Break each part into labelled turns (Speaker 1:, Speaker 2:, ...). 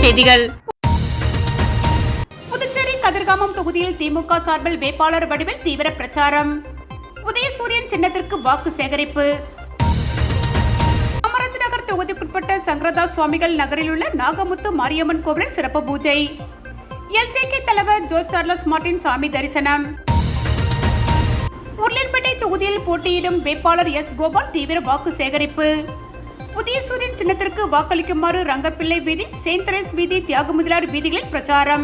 Speaker 1: செய்திகள்.
Speaker 2: புதுச்சேரி கதிர்காமம் தொகுதியில் திமுக சார்பில் வேட்பாளர் வடிவில் தீவிர பிரச்சாரம். உதயசூரியன் சின்னத்திற்கு வாக்கு சேகரிப்பு. காமராஜ் நகர் தொகுதிக்குட்பட்ட சங்கரதாஸ் சுவாமிகள் நகரில் உள்ள நாகமுத்து மாரியம்மன் கோவிலில் சிறப்பு பூஜை. எல்ஜேகே தலைவர் ஜோர்ஜ் சார்லஸ் மார்ட்டின் சாமி தரிசனம். உருளையன்பேட்டை தொகுதியில் போட்டியிடும் வேட்பாளர் எஸ். கோபால் தீவிர வாக்கு சேகரிப்பு. உதயசூரியன் சின்னத்திற்கு வாக்களிக்குமாறு ரங்கப்பிள்ளை வீதி, செயின்ட் தெரேஸ் வீதி, தியாகமுதலார் வீதிகளில் பிரச்சாரம்.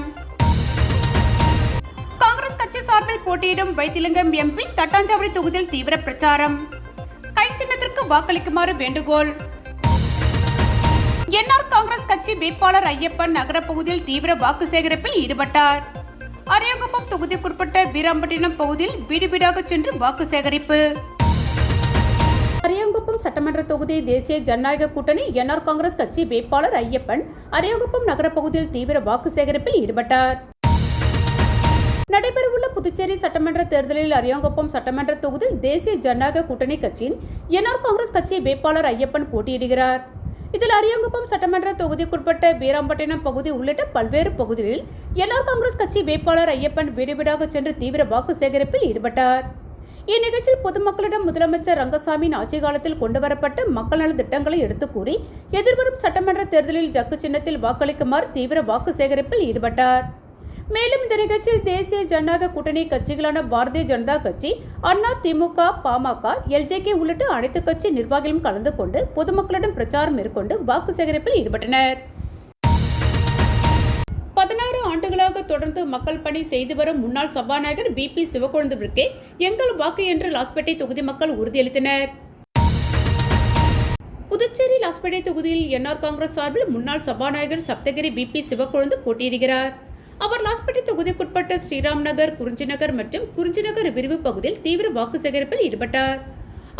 Speaker 2: காங்கிரஸ் கட்சி சார்பில் போட்டியிடும் வைத்திலிங்கம் எம்பி தட்டாஞ்சாவடி தொகுதியில் தீவிர பிரச்சாரம். கை சின்னத்திற்கு வாக்களிக்குமாறு வேண்டுகோள். என்ஆர் காங்கிரஸ் கட்சி வேட்பாளர் ஐயப்பன் நகர பகுதியில் தீவிர வாக்கு சேகரிப்பில் ஈடுபட்டார். அரியங்குப்பம் தொகுதிக்குட்பட்ட வீராம்பட்டினம் பகுதியில் வீடு வீடாக சென்று வாக்கு சேகரிப்பு. அரியங்குப்பம் சட்டமன்ற தொகுதி தேசிய ஜனநாயக கூட்டணி என்ஆர் காங்கிரஸ் கட்சி வேட்பாளர் ஐயப்பன் அரியங்குப்பம் நகர பகுதியில் தீவிர வாக்கு சேகரிப்பில் ஈடுபட்டார். நடைபெறவுள்ள புதுச்சேரி சட்டமன்ற தேர்தலில் அரியங்குப்பம் சட்டமன்ற தொகுதியில் தேசிய ஜனநாயக கூட்டணி கட்சியின் என்ஆர் காங்கிரஸ் கட்சி வேட்பாளர் ஐயப்பன் போட்டியிடுகிறார். இதில் அரியங்குப்பம் சட்டமன்ற தொகுதிக்குட்பட்ட வீராம்பட்டினம் பகுதி உள்ளிட்ட பல்வேறு பகுதிகளில் என்ஆர் காங்கிரஸ் கட்சி வேட்பாளர் ஐயப்பன் வீடு வீடாக சென்று தீவிர வாக்கு சேகரிப்பில் ஈடுபட்டார். இந்நிகழ்ச்சியில் பொதுமக்களிடம் முதலமைச்சர் ரங்கசாமியின் ஆட்சி காலத்தில் கொண்டுவரப்பட்ட மக்கள் நல திட்டங்களை எடுத்துக் கூறி எதிர்வரும் சட்டமன்ற தேர்தலில் ஜக்கு சின்னத்தில் வாக்களிக்குமாறு தீவிர வாக்கு சேகரிப்பில் ஈடுபட்டார். மேலும் இந்த நிகழ்ச்சியில் தேசிய ஜனநாயக கூட்டணி கட்சிகளான பாரதிய ஜனதா கட்சி, அண்ணா திமுக, பாமக, எல்ஜேகே உள்ளிட்ட அனைத்து கட்சி நிர்வாகிகளும் கலந்து கொண்டு பொதுமக்களிடம் பிரச்சாரம் மேற்கொண்டு வாக்கு சேகரிப்பில் ஈடுபட்டனர். 16 ஆண்டுகளாக தொடர்ந்து மக்கள் பணி செய்து வரும் முன்னாள் சபாநாயகர் VP சிவக்கொழுந்துவிற்கு எங்கள் வாக்கு என்று லாஸ்பேட்டை தொகுதி மக்கள் உறுதியளித்தனர். புதுச்சேரி லாஸ்பேட்டை தொகுதியில் என்ஆர் காங்கிரஸ் சார்பில் முன்னாள் சபாநாயகர் சப்தகிரி VP சிவக்கொழுந்து போட்டியிடுகிறார். அவர் லாஸ்பேட்டை தொகுதிக்குட்பட்ட ஸ்ரீராம் நகர், குறிஞ்சி நகர் மற்றும் குறிஞ்சி நகர் விரிவு பகுதியில் தீவிர வாக்கு சேகரிப்பில் ஈடுபட்டார்.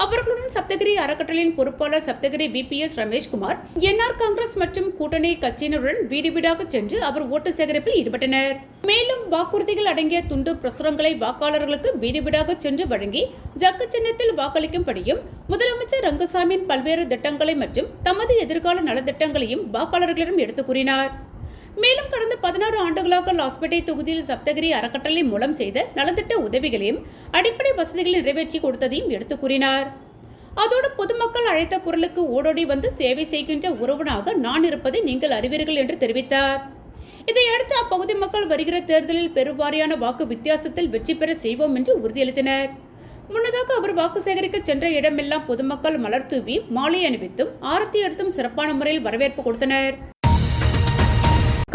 Speaker 2: அவர்களுடன் சப்தகிரி அறக்கட்டளையின் பொறுப்பாளர் சப்தகிரி VPS ரமேஷ்குமார், என்ஆர் காங்கிரஸ் மற்றும் கூட்டணி கட்சியினருடன் வீடு வீடாக சென்று அவர் ஓட்டு சேகரிப்பில் ஈடுபட்டனர். மேலும் வாக்குறுதிகள் அடங்கிய துண்டு பிரசுரங்களை வாக்காளர்களுக்கு வீடு வீடாக சென்று வழங்கி ஜக்கு சின்னத்தில் வாக்களிக்கும்படியும் முதலமைச்சர் ரங்கசாமியின் பல்வேறு திட்டங்களை மற்றும் தமது எதிர்கால நலத்திட்டங்களையும் வாக்காளர்களிடம் எடுத்துக் கூறினார். மேலும் கடந்த 16 ஆண்டுகளாக லாஸ்பேட்டை தொகுதியில் சப்தகிரி அறக்கட்டளை மூலம் செய்த நலத்திட்ட உதவிகளையும் அடிப்படை வசதிகளை நிறைவேற்றி கொடுத்ததையும் எடுத்துக் கூறினார். அதோடு பொதுமக்கள் அழைத்த குரலுக்கு ஓடோடி வந்து சேவை செய்கின்ற உறவனாக நான் இருப்பதை நீங்கள் அறிவீர்கள் என்று தெரிவித்தார். இதையடுத்து அப்பகுதி மக்கள் வருகிற தேர்தலில் பெருவாரியான வாக்கு வித்தியாசத்தில் வெற்றி பெற செய்வோம் என்று உறுதியளித்தனர். முன்னதாக அவர் வாக்கு சேகரிக்க சென்ற இடமெல்லாம் பொதுமக்கள் மலர் தூவி மாலை அணிவித்தும் ஆரத்தி எடுத்தும் சிறப்பான முறையில் வரவேற்பு கொடுத்தனர்.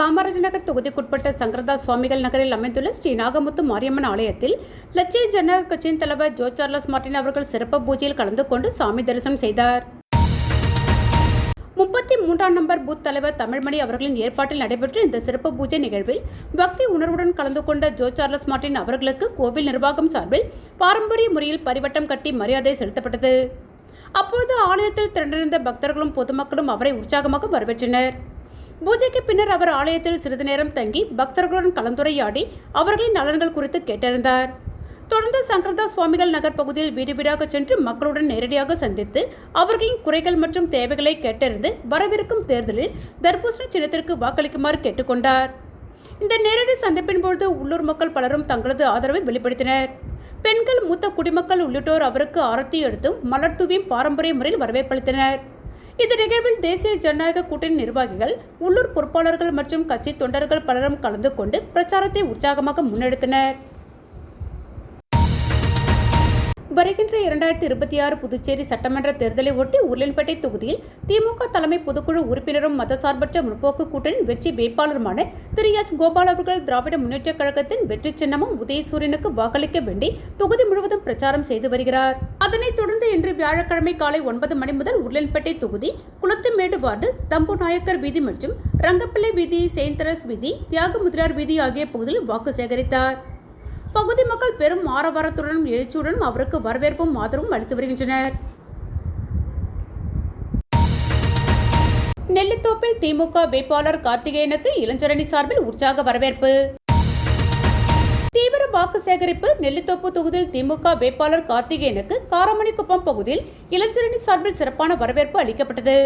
Speaker 2: காமராஜ் நகர் தொகுதிக்குட்பட்ட சங்கரதாஸ் சுவாமிகள் நகரில் அமைந்துள்ள ஸ்ரீ நாகமுத்து மாரியம்மன் ஆலயத்தில் லட்சிய ஜனநாயக கட்சியின் தலைவர் ஜோர்ஜ் சார்லஸ் மார்ட்டின் அவர்கள் சிறப்பு பூஜையில் கலந்து கொண்டு சாமி தரிசனம் செய்தார். 33ஆம் நம்பர் பூத் தலைவர் தமிழ்மணி அவர்களின் ஏற்பாட்டில் நடைபெற்ற இந்த சிறப்பு பூஜை நிகழ்வில் பக்தி உணர்வுடன் கலந்து கொண்ட ஜோர்ஜ் சார்லஸ் மார்ட்டின் அவர்களுக்கு கோவில் நிர்வாகம் சார்பில் பாரம்பரிய முறையில் பரிவட்டம் கட்டி மரியாதை செலுத்தப்பட்டது. அப்பொழுது ஆலயத்தில் திரண்டிருந்த பக்தர்களும் பொதுமக்களும் அவரை உற்சாகமாக வரவேற்றனர். பூஜைக்கு பின்னர் அவர் ஆலயத்தில் சிறிது நேரம் தங்கி பக்தர்களுடன் கலந்துரையாடி அவர்களின் நலன்கள் குறித்து கேட்டறிந்தார். தொடர்ந்து சங்கரதாஸ் சுவாமிகள் நகர் பகுதியில் வீடு வீடாக சென்று மக்களுடன் நேரடியாக சந்தித்து அவர்களின் குறைகள் மற்றும் தேவைகளை கேட்டறிந்து வரவிருக்கும் தேர்தலில் தர்பூசணி சின்னத்திற்கு வாக்களிக்குமாறு கேட்டுக்கொண்டார். இந்த நேரடி சந்திப்பின் பொழுது உள்ளூர் மக்கள் பலரும் தங்களது ஆதரவை வெளிப்படுத்தினர். பெண்கள், மூத்த குடிமக்கள் உள்ளிட்டோர் அவருக்கு ஆரத்தி எடுத்தும் மலர் தூவியும் பாரம்பரிய முறையில் வரவேற்பளித்தனர். இந்த நிகழ்வில் தேசிய ஜனநாயக கூட்டணி நிர்வாகிகள், உள்ளூர் பொறுப்பாளர்கள் மற்றும் கட்சி தொண்டர்கள் பலரும் கலந்து கொண்டு பிரச்சாரத்தை உற்சாகமாக முன்னெடுத்தனர். வருகின்ற 2026 புதுச்சேரி சட்டமன்ற தேர்தலை ஒட்டி உருளையன்பேட்டை தொகுதியில் திமுக தலைமை பொதுக்குழு உறுப்பினரும் மதசார்பற்ற முற்போக்கு கூட்டணி வெற்றி வேட்பாளருமான திரு எஸ். கோபால் அவர்கள் திராவிட முன்னேற்றக் கழகத்தின் வெற்றி சின்னமும் உதயசூரியனுக்கு வாக்களிக்க வேண்டி தொகுதி முழுவதும் பிரச்சாரம் செய்து வருகிறார். அதனைத் தொடர்ந்து இன்று வியாழக்கிழமை காலை 9 மணி முதல் உருளையன்பேட்டை தொகுதி குளத்துமேடு வார்டு, தம்பு நாயக்கர் வீதி மற்றும் ரங்கப்பிள்ளை வீதி, செயின்ட் தெரேஸ் வீதி, தியாகமுதலார் வீதி ஆகிய பகுதியில் வாக்கு சேகரித்தார். பகுதி மக்கள் பெரும் ஆரவாரத்துடனும் எழுச்சியுடனும் அவருக்கு வரவேற்பும் ஆதரவும் அளித்து வருகின்றனர். நெல்லித்தோப்பில் திமுக வேட்பாளர் கார்த்திகேயனுக்கு இளைஞரணி சார்பில் உற்சாக வரவேற்பு. தீவிர வாக்கு சேகரிப்பு. நெல்லித்தோப்பு தொகுதியில் திமுக வேட்பாளர் கார்த்திகேயனுக்கு காரமணிக்குப்பம் பகுதியில் இளைஞரணி சார்பில் சிறப்பான வரவேற்பு அளிக்கப்பட்டது.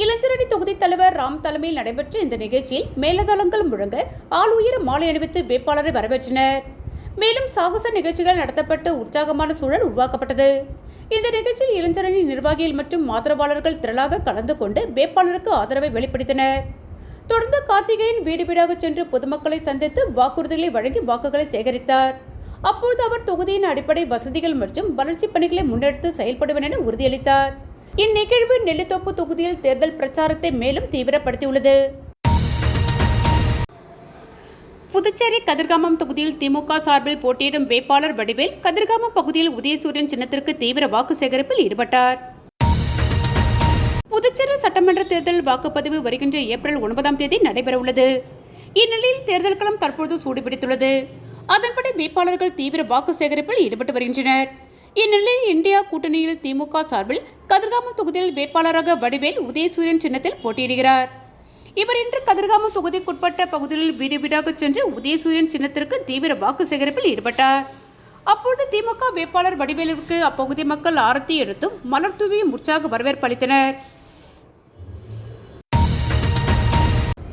Speaker 2: இளஞ்சரணி தொகுதி தலைவர் ராம் தலைமையில் நடைபெற்ற இந்த நிகழ்ச்சியில் மேலதாளங்கள் முழங்க ஆளுயர மாலை அணிவித்து வேட்பாளரை வரவேற்றனர். மேலும் சாகச நிகழ்ச்சிகள் நடத்தப்பட்டு உற்சாகமான சூழல் உருவாக்கப்பட்டது. இந்த நிகழ்ச்சியில் இளஞ்சரணி நிர்வாகிகள் மற்றும் ஆதரவாளர்கள் திரளாக கலந்து கொண்டு வேட்பாளருக்கு ஆதரவை வெளிப்படுத்தினர். தொடர்ந்து கார்த்திகேயன் வீடு வீடாக சென்று பொதுமக்களை சந்தித்து வாக்குறுதிகளை வழங்கி வாக்குகளை சேகரித்தார். அப்போது அவர் தொகுதியின் அடிப்படை வசதிகள் மற்றும் வளர்ச்சிப் பணிகளை முன்னெடுத்து செயல்படுவேன் என உறுதியளித்தார். இந்நிகழ்வு நெல்லித்தோப்பு தொகுதியில் தேர்தல் பிரச்சாரத்தை மேலும் தீவிரப்படுத்தியுள்ளது. புதுச்சேரி கதிர்காமம் தொகுதியில் திமுக சார்பில் போட்டியிடும் வேட்பாளர் வடிவேல் கதிர்காமம் பகுதியில் உதயசூரியன் சின்னத்திற்கு தீவிர வாக்கு சேகரிப்பில் ஈடுபட்டார். புதுச்சேரி சட்டமன்ற தேர்தல் வாக்குப்பதிவு வருகின்ற ஏப்ரல் 9ஆம் தேதி நடைபெறவுள்ளது. இந்நிலையில் தேர்தல் களம் தற்போது சூடுபிடித்துள்ளது. அதன்படி வேட்பாளர்கள் தீவிர வாக்கு சேகரிப்பில் ஈடுபட்டு வருகின்றனர். இந்நிலையில் இந்தியா கூட்டணியில் திமுக சார்பில் கதிர்காமம் தொகுதியில் வேட்பாளராக வடிவேல் உதயசூரியன் சின்னத்தில் போட்டியிடுகிறார். இவர் இன்று கதிர்காமம் தொகுதிக்குட்பட்ட பகுதிகளில் வீடு வீடாக சென்று உதயசூரியன் சின்னத்திற்கு தீவிர வாக்கு சேகரிப்பில் ஈடுபட்டார். அப்போது திமுக வேட்பாளர் வடிவேலுக்கு அப்பகுதி மக்கள் ஆரத்தி எடுத்தும் மலர் தூவியும் உற்சாக வரவேற்பு அளித்தனர்.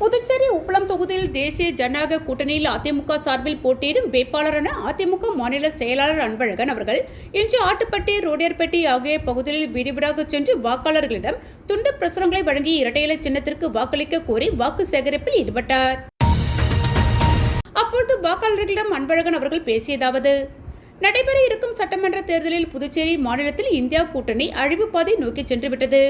Speaker 2: புதுச்சேரி உப்பளம் தொகுதியில் தேசிய ஜனநாயக கூட்டணியில் அதிமுக சார்பில் போட்டியிடும் வேட்பாளரான அதிமுக மாநில செயலாளர் அன்பழகன் அவர்கள் இன்று ஆட்டுப்பட்டி, ரோடியர்பட்டி ஆகிய பகுதிகளில் வீடு வீடாக சென்று வாக்காளர்களிடம் துண்டு பிரசுரங்களை வழங்கி இரட்டை இலை சின்னத்திற்கு வாக்களிக்க கோரி வாக்கு சேகரிப்பில் ஈடுபட்டார். அப்பொழுது வாக்காளர்களிடம் அன்பழகன் அவர்கள் பேசியதாவது: நடைபெற இருக்கும் சட்டமன்ற தேர்தலில் புதுச்சேரி மாநிலத்தில் இந்தியா கூட்டணி அழிவு பாதை நோக்கி சென்றுவிட்டது.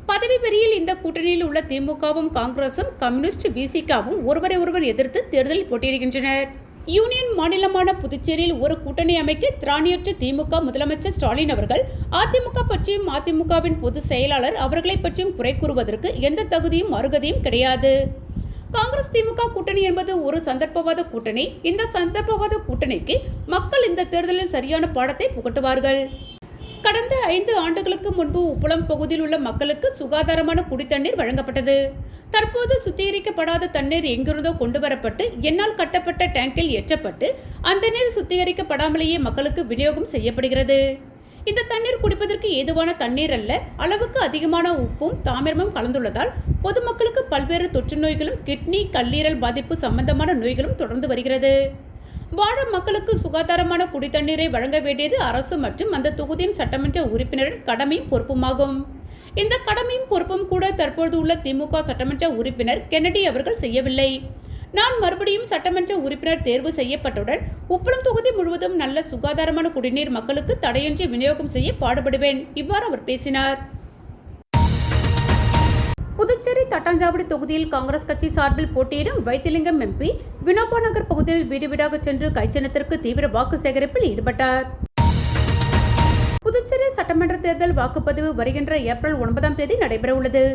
Speaker 2: பதவி வெறியில் இந்த கூட்டணியில் உள்ள திமுகவும் காங்கிரசும் கம்யூனிஸ்ட் விசிகாவும் ஒருவரை ஒருவர் எதிர்த்து தேர்தலில் போட்டியிடுகின்றனர். யூனியன் மாநிலமான புதுச்சேரியில் ஒரு கூட்டணி அமைக்க திராணியற்ற திமுக முதலமைச்சர் ஸ்டாலின் அவர்கள் அதிமுக பற்றியும் அதிமுகவின் பொதுச் செயலாளர் அவர்களை பற்றியும் குறை கூறுவதற்கு எந்த தகுதியும் அருகதையும் கிடையாது. காங்கிரஸ் திமுக கூட்டணி என்பது ஒரு சந்தர்ப்பவாத கூட்டணி. இந்த சந்தர்ப்பவாத கூட்டணிக்கு மக்கள் இந்த தேர்தலில் சரியான பாடத்தை புகட்டுவார்கள். கடந்த 5 ஆண்டுகளுக்கு முன்பு உப்பளம் பகுதியில் உள்ள மக்களுக்கு சுகாதாரமான குடித்தண்ணீர் வழங்கப்பட்டது. தற்போது சுத்திகரிக்கப்படாத தண்ணீர் எங்கிருந்தோ கொண்டு வரப்பட்டு என்னால் கட்டப்பட்ட டேங்கில் ஏற்றப்பட்டு அந்த நீர் சுத்திகரிக்கப்படாமலேயே மக்களுக்கு விநியோகம் செய்யப்படுகிறது. இந்த தண்ணீர் குடிப்பதற்கு ஏதுவான தண்ணீர் அல்ல. அளவுக்கு அதிகமான உப்பும் தாமிரமும் கலந்துள்ளதால் பொதுமக்களுக்கு பல்வேறு தொற்று நோய்களும் கிட்னி, கல்லீரல் பாதிப்பு சம்பந்தமான நோய்களும் தொடர்ந்து வருகிறது. வாழும் மக்களுக்கு சுகாதாரமான குடித்தண்ணீரை வழங்க வேண்டியது அரசு மற்றும் அந்த தொகுதியின் சட்டமன்ற உறுப்பினரின் கடமையும் பொறுப்புமாகும். இந்த கடமையும் பொறுப்பும் கூட தற்போது உள்ள திமுக சட்டமன்ற உறுப்பினர் கென்னடி அவர்கள் செய்யவில்லை. நான் மறுபடியும் சட்டமன்ற உறுப்பினர் தேர்வு செய்யப்பட்டவுடன் உப்பளம் தொகுதி முழுவதும் நல்ல சுகாதாரமான குடிநீர் மக்களுக்கு தடையின்றி விநியோகம் செய்ய பாடுபடுவேன். இவ்வாறு அவர் பேசினார். புதுச்சேரி தட்டாஞ்சாவடி தொகுதியில் காங்கிரஸ் கட்சி சார்பில் போட்டியிடும் வைத்திலிங்கம் எம்பி வினோபா நகர் பகுதியில் வீடு வீடாக சென்று கைச்சின்னத்திற்கு தீவிர வாக்கு சேகரிப்பில் ஈடுபட்டார். புதுச்சேரி சட்டமன்ற தேர்தல் வாக்குப்பதிவு வருகின்ற ஏப்ரல் 9ஆம் தேதி நடைபெறவுள்ளது.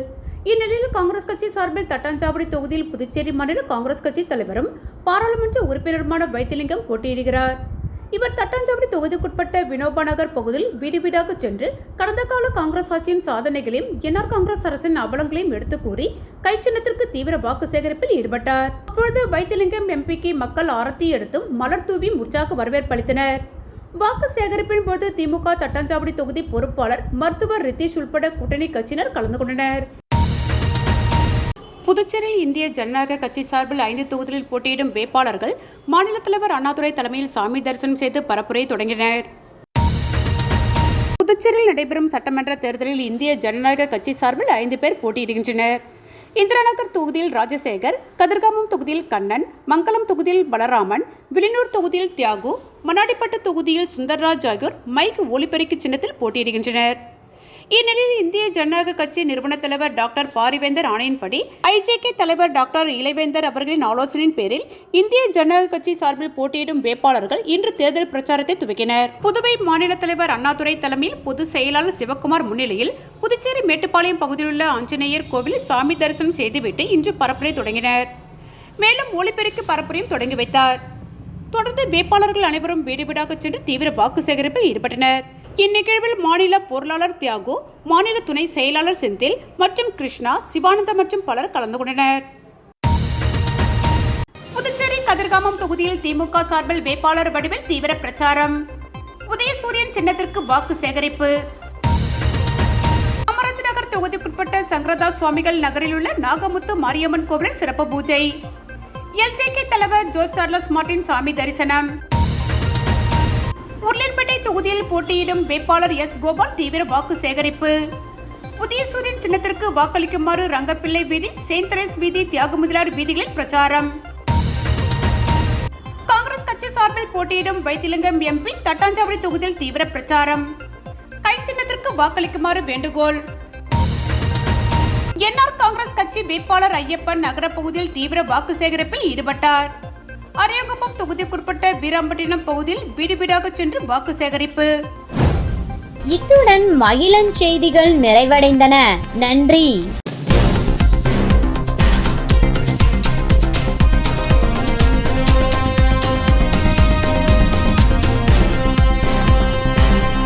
Speaker 2: இந்நிலையில் காங்கிரஸ் கட்சி சார்பில் தட்டாஞ்சாவடி தொகுதியில் புதுச்சேரி மாநில காங்கிரஸ் கட்சி தலைவரும் பாராளுமன்ற உறுப்பினருமான வைத்திலிங்கம் போட்டியிடுகிறார். இவர் தட்டாஞ்சாவடி தொகுதிக்குட்பட்ட வினோபா நகர் பகுதியில் வீடு வீடாக சென்று கடந்த கால காங்கிரஸ் ஆட்சியின் சாதனைகளையும் என்ஆர் காங்கிரஸ் அரசின் அவலங்களையும் எடுத்து கூறி கைச்சின்னத்திற்கு தீவிர வாக்கு சேகரிப்பில் ஈடுபட்டார். அப்பொழுது வைத்திலிங்கம் எம்பிக்கு மக்கள் ஆரத்தி எடுத்தும் மலர் தூவியும் உற்சாக வரவேற்பு அளித்தனர். வாக்கு சேகரிப்பின் போது திமுக தட்டாஞ்சாவடி தொகுதி பொறுப்பாளர் மருத்துவர் ரித்தீஷ் உட்பட கூட்டணி கட்சியினர் கலந்து கொண்டனர். புதுச்சேரியில் இந்திய ஜனநாயக கட்சி சார்பில் 5 தொகுதிகளில் போட்டியிடும் வேட்பாளர்கள் மாநில தலைவர் அண்ணாதுரை தலைமையில் சாமி தரிசனம் செய்து பரப்புரையை தொடங்கினர். புதுச்சேரியில் நடைபெறும் சட்டமன்ற தேர்தலில் இந்திய ஜனநாயக கட்சி சார்பில் 5 பேர் போட்டியிடுகின்றனர். இந்திராநகர் தொகுதியில் ராஜசேகர், கதிர்காமம் தொகுதியில் கண்ணன், மங்கலம் தொகுதியில் பலராமன், வில்லியனூர் தொகுதியில் தியாகு, மண்ணாடிப்பட்டு தொகுதியில் சுந்தர்ராஜ் ஆகியோர் மைக் ஒலிபெருக்கி சின்னத்தில் போட்டியிடுகின்றனர். இந்நிலையில் இந்திய ஜனநாயக கட்சி நிறுவன தலைவர் டாக்டர் பாரிவேந்தர் ஆணையின்படி ஐஜேகே தலைவர் டாக்டர் இளைவேந்தர் அவர்களின் ஆலோசனையின் பேரில் இந்திய ஜனநாயக கட்சி சார்பில் போட்டியிடும் வேட்பாளர்கள் இன்று தேர்தல் பிரச்சாரத்தை துவக்கினர். புதுவை மாநில தலைவர் அண்ணாதுரை தலைமையில் பொதுச் செயலாளர் சிவக்குமார் முன்னிலையில் புதுச்சேரி மேட்டுப்பாளையம் பகுதியில் உள்ள ஆஞ்சநேயர் கோவில் சாமி தரிசனம் செய்துவிட்டு இன்று பரப்புரை தொடங்கினர். மேலும் ஒலிபெருக்கி பரப்புரையும் தொடங்கி வைத்தார். தொடர்ந்து வேட்பாளர்கள் அனைவரும் வீடு வீடாக சென்று தீவிர வாக்கு சேகரிப்பில் ஈடுபட்டனர். இந்நிகழ்வில் மாநில பொருளாளர் தியாகு, மாநில துணை செயலாளர் செந்தில் மற்றும் கிருஷ்ணா, சிவானந்தா மற்றும் பலர் கலந்து கொண்டனர். புதுச்சேரி கதிர்காமம் தொகுதியில் திமுக சார்பில் வேட்பாளர் வடிவேல் தீவிர பிரச்சாரம். உதயசூரியன் சின்னத்திற்கு வாக்கு சேகரிப்பு. காமராஜ் நகர் தொகுதி தொகுதிக்குட்பட்ட சங்கரதாஸ் சுவாமிகள் நகரில் உள்ள நாகமுத்து மாரியம்மன் கோவிலில் சிறப்பு பூஜை. எல்ஜேகே தலைவர் ஜோர்ஜ் சார்லஸ் மார்டின் சாமி தரிசனம். உருளையன்பேட்டை தொகுதியில் போட்டியிடும் வேட்பாளர் எஸ். கோபால் தீவிர வாக்கு சேகரிப்பு. புதிய சூரியன் சின்னத்திற்கு வாக்களிக்குமாறு ரங்கப்பிள்ளை வீதி, செயின்ட் தெரேஸ் வீதி, தியாகமுதலார் வீதிகளில் பிரச்சாரம். காங்கிரஸ் கட்சி சார்பில் போட்டியிடும் வைத்திலிங்கம் எம்பி தட்டாஞ்சாவடி தொகுதியில் தீவிர பிரச்சாரம். கை சின்னத்திற்கு வாக்களிக்குமாறு வேண்டுகோள். என்ஆர் காங்கிரஸ் கட்சி வேட்பாளர் ஐயப்பன் நகர பகுதியில் தீவிர வாக்கு சேகரிப்பில் ஈடுபட்டார். அரியங்குப்பம் தொகுதிக்குட்பட்ட வீராம்பட்டினம் பகுதியில் வீடு வீடாக சென்று வாக்கு சேகரிப்பு.
Speaker 1: இத்துடன் மகிழன் செய்திகள் நிறைவடைந்தன. நன்றி.